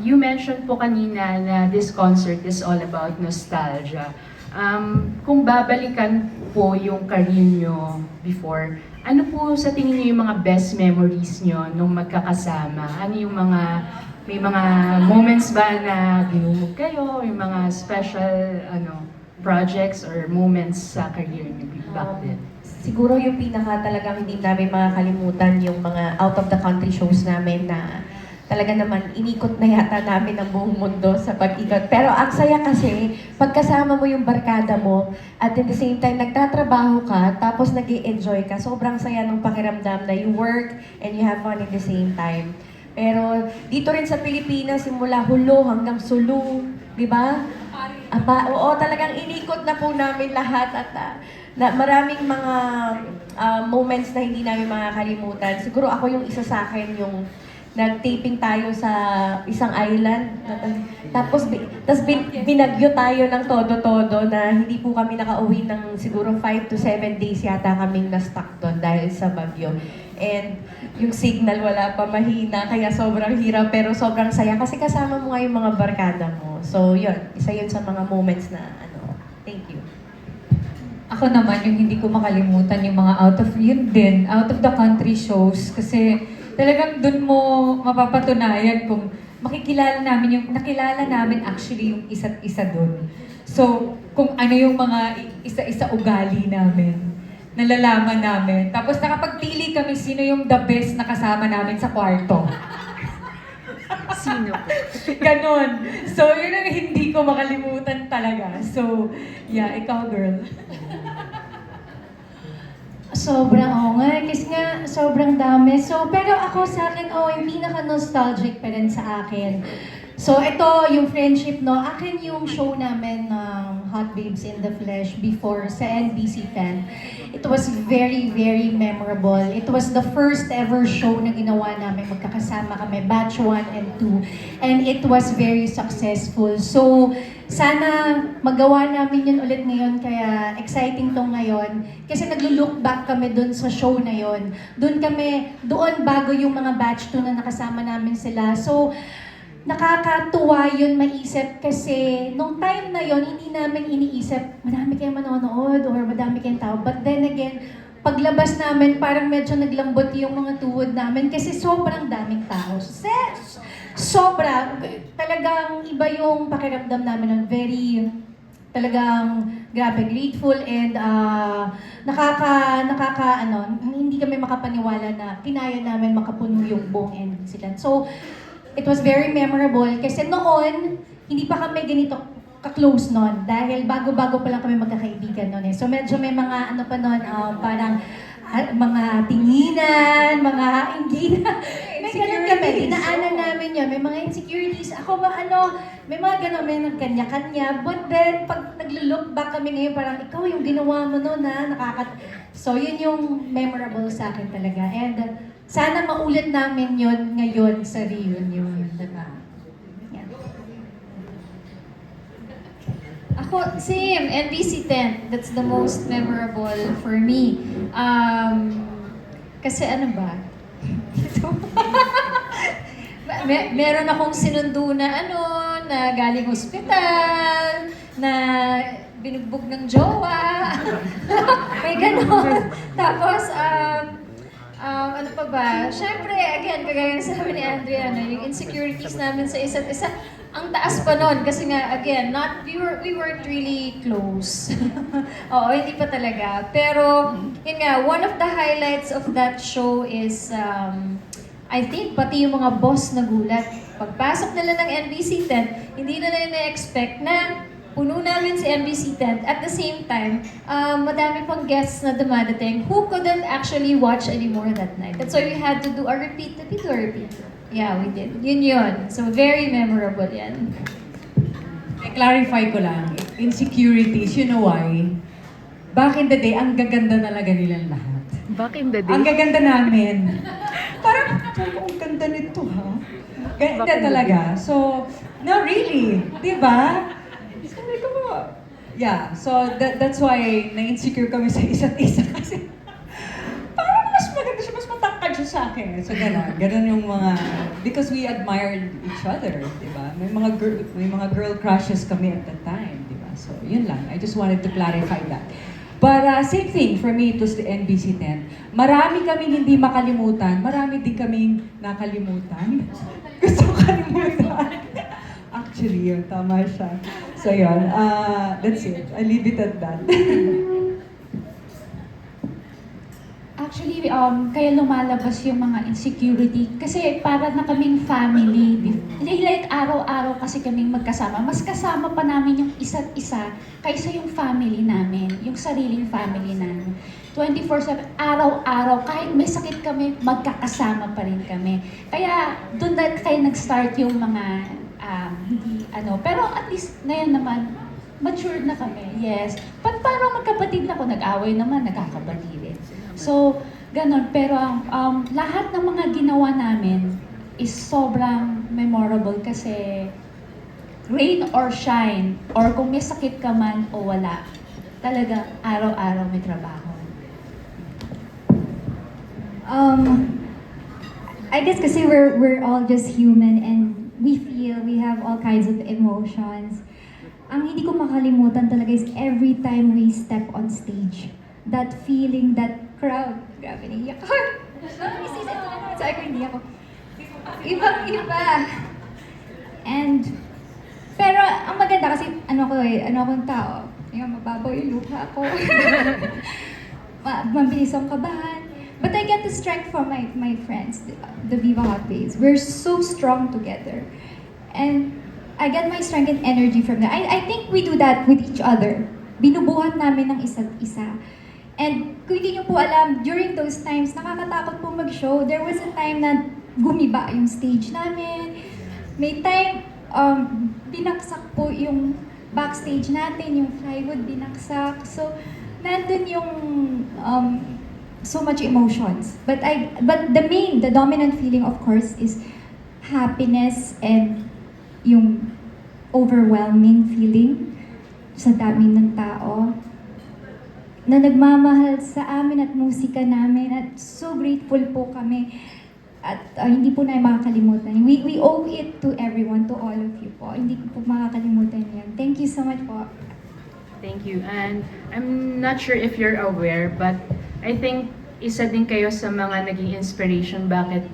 You mentioned po kanina na this concert is all about nostalgia. Kung babalikan po yung career nyo before, ano po sa tingin niyo yung mga best memories nyo nung magkakasama? Ano yung may mga moments ba na ginumog kayo? Yung mga special projects or moments sa career niyo back then? Siguro yung pinaka talagang hindi namin makakalimutan yung mga out of the country shows namin na talaga naman inikot na yata namin ang buong mundo sa pag-ikot. Pero ang saya kasi, pagkasama mo yung barkada mo, at at the same time, nagtatrabaho ka, tapos nag enjoy ka. Sobrang saya ng pakiramdam na you work and you have fun at the same time. Pero dito rin sa Pilipinas, simula Hulo hanggang Sulu, di ba? Oo, talagang inikot na po namin lahat at na maraming mga moments na hindi namin makakalimutan. Siguro ako yung isa sa akin yung nag-taping tayo sa isang island. Tapos binagyo tayo ng todo-todo na hindi po kami nakauwi ng siguro 5 to 7 days yata kaming na-stuck doon dahil sa bagyo. And yung signal wala pa, mahina, kaya sobrang hirap pero sobrang saya kasi kasama mo nga yung mga barkada mo. So yun, isa yun sa mga moments na thank you. Ako naman, yung hindi ko makalimutan yung mga out of the country shows kasi talagang dun mo mapapatunayan kung nakilala namin actually yung isa't isa dun. So, kung ano yung mga isa-isa ugali namin, nalalaman namin. Tapos nakapagpili kami sino yung the best na kasama namin sa kwarto. Sino po? Ganon. So, yun ang hindi ko makalimutan talaga. So, yeah, ikaw girl. Sobrang, nga, kasi nga, sobrang dami. So, pero ako sa akin, yung pinaka-nostalgic pa rin sa akin. So, ito, yung friendship, no? Akin yung show namin ng Hot Babes in the Flesh before sa NBC 10. It was very, very memorable. It was the first ever show na ginawa namin. Magkakasama kami, batch 1 and 2. And it was very successful. So, sana magawa namin yun ulit ngayon, kaya exciting tong ngayon. Kasi naglo-look back kami dun sa show na yun. Doon bago yung mga batch 2 na nakasama namin sila. So, nakakatuwa yun maisip kasi nung time na yun, hindi namin iniisip, madami kayong manonood or madami kayong tao. But then again, paglabas namin, parang medyo naglambot yung mga tuhod namin kasi sobrang daming tao. Sobra, talagang iba yung pakiramdam namin ng very, talagang grabe, grateful and hindi kami makapaniwala na kinaya namin makapuno yung buong NBC. So, it was very memorable kasi noon, hindi pa kami ganito ka-close noon dahil bago-bago pa lang kami magkakaibigan noon eh. So medyo may mga pa noon, parang mga tinginan, mga ingginan. May ganun kami, dinaanan namin yun. May mga insecurities. Ako ba may mga ganun, may nagkanya-kanya. But then, pag naglo-look back kami ngayon, parang ikaw yung ginawa mo noon So yun yung memorable sa akin talaga. And sana maulit namin yun ngayon sa reunion. Diba? Yan. Ako, same. NBC 10. That's the most memorable for me. Kasi ano ba? Meron akong sinundo na na galing ospital, na binugbog ng jowa. May ganon. Tapos, ano pa ba? Siyempre, again, kagaya ng sabi ni Andrea, yung insecurities namin sa isa't isa, ang taas pa nun. Kasi nga, again, we weren't really close. Oo, hindi pa talaga. Pero, yun nga, one of the highlights of that show is, I think, pati yung mga boss nagulat. Pagpasok nila ng NBC 10, hindi na na-expect na puno namin si NBC 10. At the same time, madami pang guests na dumadating who couldn't actually watch anymore that night. That's why we had to do a repeat. Yeah, we did. Yun. So, very memorable yan. I-clarify ko lang, insecurities, you know why? Back in the day, ang gaganda talaga nilang lahat. Back in the day? Ang gaganda namin. Parang, ang ganda nito ha? Ganda talaga. So, no really, di ba? Sabi ko, yeah, so that's why na-insecure kami sa isa't isa kasi parang mas maganda siya, mas matangkad siya sa sa akin. So, gano'n. Gano'n yung mga, because we admired each other, di ba? May mga girl crushes kami at that time, di ba? So, yun lang. I just wanted to clarify that. But same thing for me, it was the NBC 10. Marami kaming hindi makalimutan, marami din kaming nakalimutan. Gusto ko kalimutan. Actually, yun, tama siya. So yun, that's it. I leave it at that. Actually, kaya lumalabas yung mga insecurity. Kasi para na kaming family. Like araw-araw kasi kaming magkasama. Mas kasama pa namin yung isa't isa kaysa yung family namin. Yung sariling family namin. 24/7, araw-araw, kahit may sakit kami, magkakasama pa rin kami. Kaya doon na kayo nag-start yung mga hindi ano. Pero at least ngayon naman, matured na kami. Yes. Parang magkapatid na ako, nag-away naman, nagkakabati rin. So, ganon. Pero lahat ng mga ginawa namin is sobrang memorable kasi rain or shine, or kung may sakit ka man o wala, talaga araw-araw may trabaho. I guess kasi we're all just human and we feel, we have all kinds of emotions. Ang hindi ko makalimutan talaga is every time we step on stage, that feeling, that crowd, grabe naiyak ako. Isisip ko na naman sa akin, hindi ako. Ibang-iba. And, pero ang maganda kasi ano akong tao, yung mababaw yung luha ko. Mabilis ang kabahan. But I get the strength from my friends, the Viva Hot Babes. We're so strong together. And I get my strength and energy from them. I think we do that with each other. Binubuhat namin ng isa't isa. And kung hindi nyo po alam, during those times, nakakatakot po mag-show. There was a time na gumiba yung stage namin. May time, binaksak po yung backstage natin, yung plywood binaksak. So, nandun yung so much emotions. But the dominant feeling, of course, is happiness and yung overwhelming feeling sa dami ng tao na nagmamahal sa amin at musika namin at so grateful po kami at hindi po na makakalimutan. We owe it to everyone, to all of you po. Hindi ko po makakalimutan yan. Thank you so much po. Thank you. And I'm not sure if you're aware, but I think isa din kayo sa mga naging inspiration bakit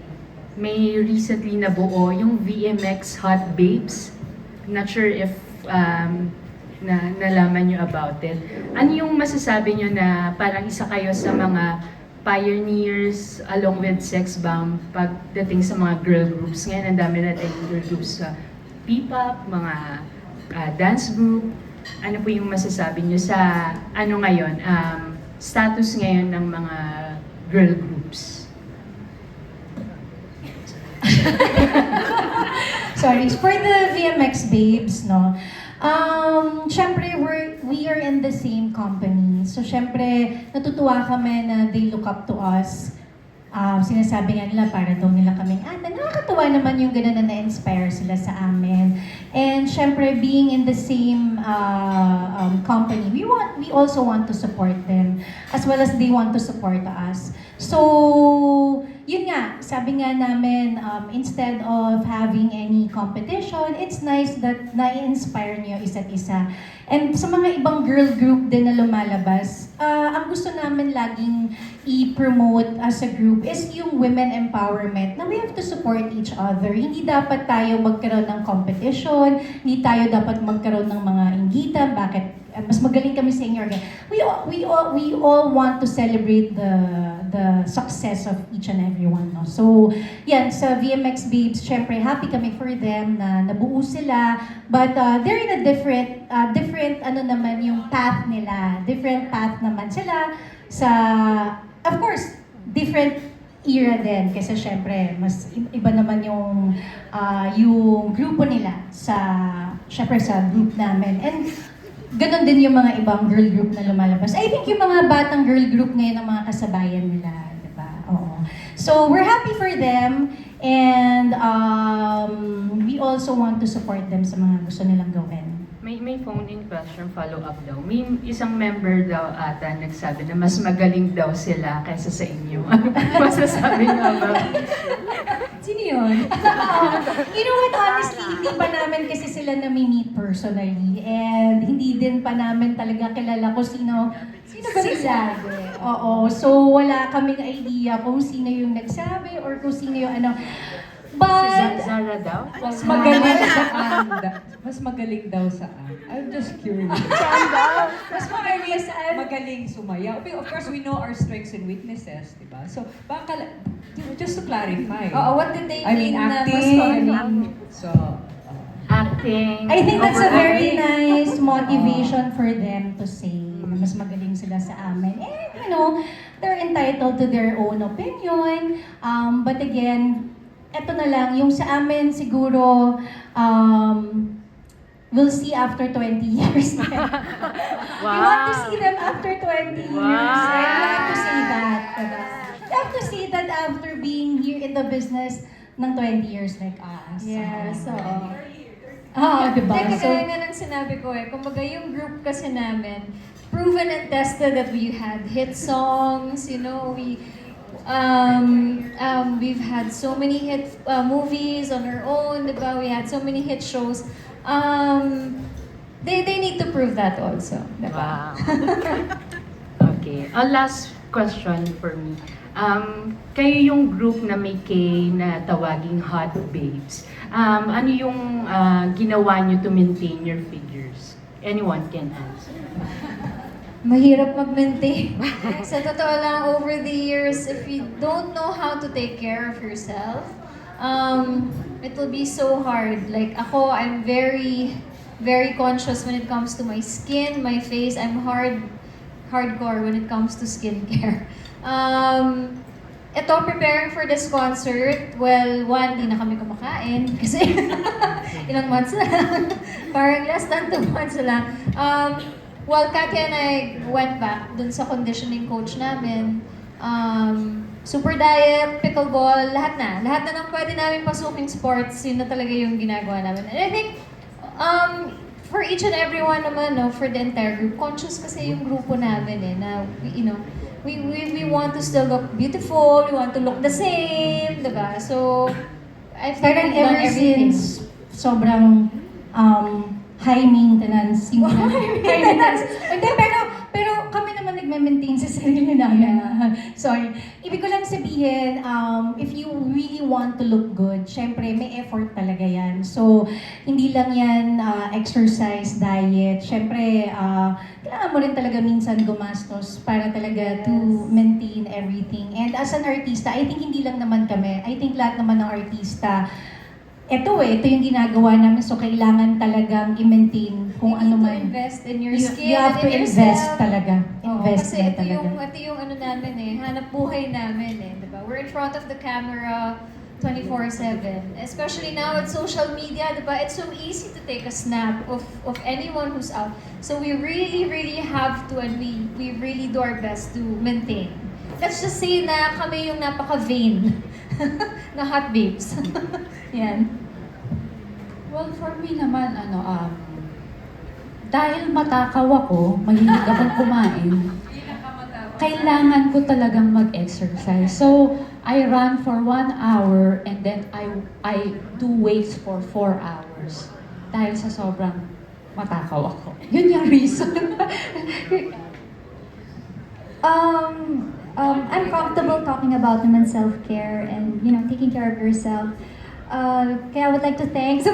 may recently nabuo yung VMX Hot Babes. Not sure if nalaman nyo about it. Ano yung masasabi nyo na parang isa kayo sa mga pioneers along with Sex Bomb pagdating sa mga girl groups? Ngayon, ang dami natin girl groups sa P-pop, mga dance group. Ano po yung masasabi nyo sa ano ngayon, status ngayon ng mga girl groups? Sorry, for the VMX Babes, no? Syempre, we are in the same company. So, syempre, natutuwa kami na they look up to us. Sinasabi nga nila, para daw nila kaming, nakakatuwa naman yung gano'n na na-inspire sila sa amin. And syempre, being in the same company, we also want to support them as well as they want to support us. So, yun nga, sabi nga namin, instead of having any competition, it's nice that na-inspire niyo isa't isa. And sa mga ibang girl group din na lumalabas, ang gusto namin laging i-promote as a group is yung women empowerment, na we have to support each other. Hindi dapat tayo magkaroon ng competition, hindi tayo dapat magkaroon ng mga inggitan, bakit mas magaling kami sa inyo. We all want to celebrate the success of each and every one. No? So, yan, sa VMX Babes, syempre happy kami for them na nabuo sila. But they're in a different ano naman yung path nila. Different path naman sila sa, of course, different era din. Kasi syempre, mas iba naman yung grupo nila syempre sa group namin. And ganon din yung mga ibang girl group na lumalabas. I think yung mga batang girl group ngayon ang mga kasabayan nila, di ba? Oo. So, we're happy for them and we also want to support them sa mga gusto nilang gawin. May phone-in question, follow-up daw. May isang member daw ata nagsabi na mas magaling daw sila kaysa sa inyo. Ano po masasabi niyo about Sino yun? You know what, honestly, hindi pa namin kasi sila nami-meet personally. And hindi din pa namin talaga kilala kung sino ba nagsabi? Oo, so wala kaming idea kung sino yung nagsabi or kung sino yung ano. si But, Zara daw? Mas magaling saan? Mas magaling daw saan? I'm just curious. mas magaling saan? Magaling sumayaw. Of course, we know our strengths and weaknesses, di ba? So, baka, just to clarify. Oo, what did they I mean, mean na mas acting. magaling? So, Acting. I think that's a very overacting. nice motivation for them to say na mas magaling sila sa amin. And, you know, they're entitled to their own opinion. But again, eto na lang, yung sa amin siguro, we'll see after 20 years. We want to see them after 20 years. Wow. And we have to say that. Diba? We have to say that after being here in the business ng 20 years like us. Yes, oo. Diba? Teka, So, gaya nga ng sinabi ko kumbaga yung group kasi namin, proven and tested that we had hit songs, we've had so many hit movies on our own, diba? We had so many hit shows. They need to prove that also, diba? Wow. Okay. A last question for me. Kayo yung group na may K na tawaging Hot Babes. Ano yung ginawa nyo to maintain your figures? Anyone can answer. Mahirap mag-maintain. Sa totoo lang, over the years, if you don't know how to take care of yourself, it will be so hard. Like ako, I'm very, very conscious when it comes to my skin, my face. I'm hardcore when it comes to skincare. Ito, preparing for this concert, well, one, di na kami kumakain kasi ilang months na lang. Parang less than 2 months na lang. Well, Katya and I went back dun sa conditioning coach namin. Super diet, pickleball, lahat na. Lahat na ng pwede namin pasuking sports, yun na talaga yung ginagawa namin. And I think, for each and every one naman, no, for the entire group, conscious kasi yung grupo namin na, we want to still look beautiful, we want to look the same, diba? So, I think parang we've done ever everything. since sobrang high maintenance yung high maintenance. Hindi, pero kami naman nagme-maintain sa sarili namin. Sorry. Ibig ko lang sabihin, if you really want to look good, syempre may effort talaga yan. So, hindi lang yan exercise, diet. Syempre, kailangan mo rin talaga minsan gumastos para talaga to maintain everything. And as an artista, I think hindi lang naman kami. I think lahat naman ng artista, ito yung ginagawa namin. So, kailangan talagang i-maintain kung ano You need to man. invest in your skin, You have to in invest yourself. talaga. Oo, Invest kasi na ito talaga. yung ano namin hanap buhay namin diba? We're in front of the camera 24/7. Especially now with social media, diba? It's so easy to take a snap of anyone who's out. So we really, really have to, and we really do our best to maintain. Let's just say na kami yung napaka-vain na hot babes. Yan. Well, for me naman, dahil matakaw ako, mahilig akong kumain, kailangan ko talagang mag-exercise. So, I run for 1 hour and then I do weights for 4 hours. Dahil sa sobrang matakaw ako. Yun yung reason. I'm comfortable talking about naman self-care and, taking care of yourself. Kaya I would like to thank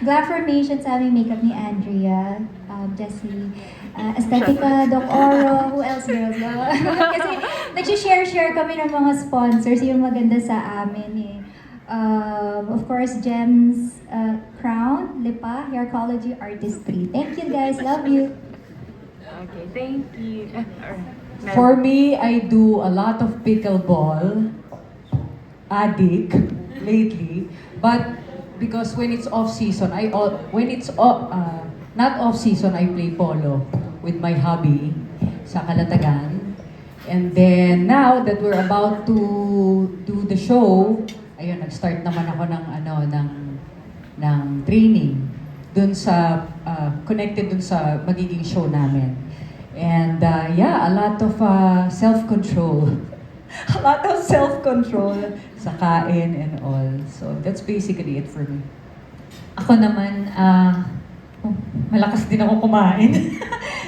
Glamformation sa aming makeup ni Andrea, Jessie, Estetica, Doc Oro, who else girls? Kasi nag-share kami ng mga sponsors, yung maganda sa amin of course, Gems, Crown, Lipa, Haircology, Artistry. Thank you guys, love you. Okay, thank you. For me, I do a lot of pickleball, addict, lately. But because when it's off season, not off season, I play polo with my hubby sa Calatagan. And then now that we're about to do the show, ayun, nag-start naman ako ng training connected dun sa magiging show namin. And yeah, a lot of self-control. A lot of self-control sa kain and all. So that's basically it for me. Ako naman, malakas din ako kumain.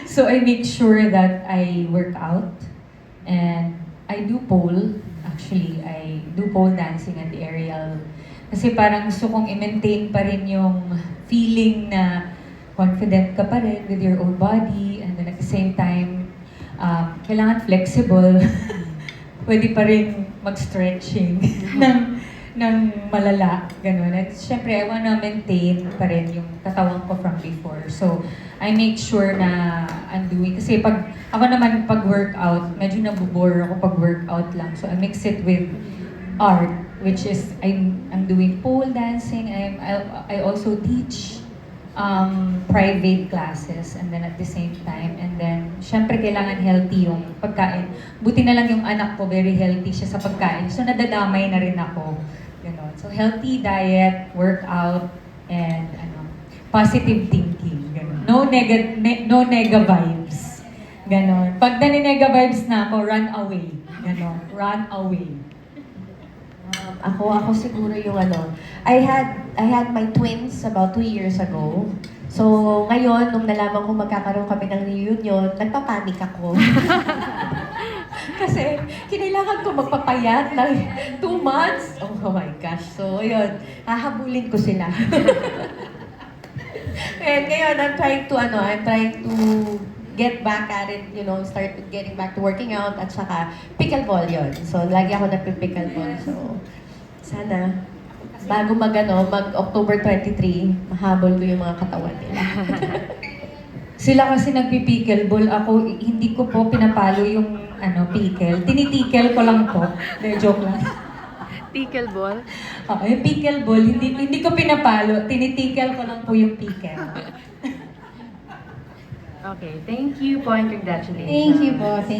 So I make sure that I work out and I do pole. Actually, I do pole dancing and aerial. Kasi parang gusto kong i-maintain pa rin yung feeling na confident ka pa rin with your own body, and then at the same time, kailangan flexible. Pwede pa rin mag-stretching ng malala, ganun. At syempre, I wanna maintain pa rin yung katawan ko from before. So, I make sure na I'm doing, kasi ako naman pag-workout, medyo nabobore ako pag-workout lang. So, I mix it with art, which is, I'm doing pole dancing. I also teach private classes, and then at the same time, and then syempre kailangan healthy yung pagkain. Buti na lang yung anak ko, very healthy siya sa pagkain. So nadadamay na rin ako. Ganon. So healthy diet, workout, and positive thinking. Ganon. No nega vibes. Ganon. Pag naninega vibes na ako, run away. Ganon. Run away. Ako siguro yung I had my twins about 2 years ago. So, ngayon, nung nalaman ko magkakaroon kami ng reunion, nagpapanik ako. Kasi, kinailangan ko magpapayat ng 2 months. Oh my gosh. So, yun, hahabulin ko sila. And ngayon, I'm trying to get back at it, start getting back to working out, at saka pickleball yun. So, lagi ako nagpi-pickleball. So, sana, bago mag-October 23, mahabol ko yung mga katawan nila. Sila kasi nagpi-pickleball. Ako, hindi ko po pinapalo yung pickle. Tinitikel ko lang po. Joke lang. Pickleball? Yung pickleball, hindi ko pinapalo. Tinitikel ko lang po yung pickle. Okay, thank you po and congratulations. Thank you po. Thank